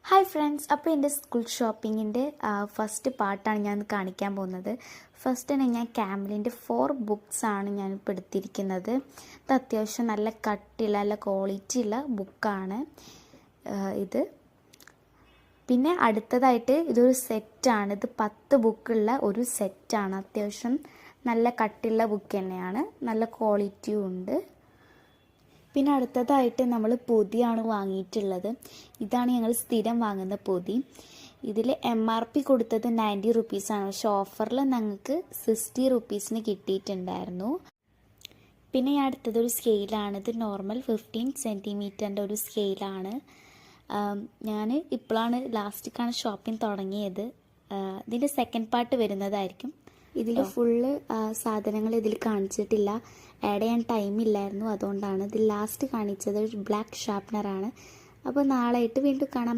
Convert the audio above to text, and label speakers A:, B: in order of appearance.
A: Hi friends, അപ്പോൾ എൻ്റെ school ഷോപ്പിങ്ങിൻ്റെ first പാർട്ടാണ് ഞാൻ കാണിക്കാൻ പോകുന്നത്. ഫസ്റ്റ് തന്നെ ഞാൻ ക്യാമലിൻ്റെ 4 ബുക്സാണ് ഞാനിപ്പോൾ എടുത്തിരിക്കുന്നത്. ഇത് അത്യാവശ്യം നല്ല കട്ടിയുള്ള നല്ല ക്വാളിറ്റി ഉള്ള ബുക്കാണ് ഇത്. പിന്നെ അടുത്തതായിട്ട് ഇതൊരു സെറ്റാണ്. ഇത് 10 ബുക്കുള്ള ഒരു സെറ്റാണ്. അത്യാവശ്യം നല്ല കട്ടിയുള്ള ബുക്ക് തന്നെയാണ്, നല്ല ക്വാളിറ്റിയും ഉണ്ട്. പിന്നെ അടുത്തതായിട്ട് നമ്മൾ പൊതിയാണ് വാങ്ങിയിട്ടുള്ളത്. ഇതാണ് ഞങ്ങൾ സ്ഥിരം വാങ്ങുന്ന പൊതി. ഇതിൽ MRP കൊടുത്തത് 90 റുപ്പീസാണ്, പക്ഷെ ഓഫറിൽ ഞങ്ങൾക്ക് 60 റുപ്പീസിന് കിട്ടിയിട്ടുണ്ടായിരുന്നു. പിന്നെ അടുത്തതൊരു സ്കെയിലാണ്. ഇത് നോർമൽ 15 സെൻറ്റിമീറ്ററിൻ്റെ ഒരു സ്കെയിലാണ്. ഞാൻ ഇപ്പോഴാണ് ലാസ്റ്റിക്കാണ് ഷോപ്പിംഗ് തുടങ്ങിയത്. ഇതിൻ്റെ സെക്കൻഡ് പാർട്ട് വരുന്നതായിരിക്കും. ഇതിൽ ഫുള്ള് സാധനങ്ങൾ ഇതിൽ കാണിച്ചിട്ടില്ല, ആഡ് ചെയ്യാൻ ടൈമില്ലായിരുന്നു. അതുകൊണ്ടാണ് ഇതിൽ ലാസ്റ്റ് കാണിച്ചത്. ഒരു ബ്ലാക്ക് ഷാർപ്നറാണ്. അപ്പോൾ നാളെ ആയിട്ട് വീണ്ടും കാണാം.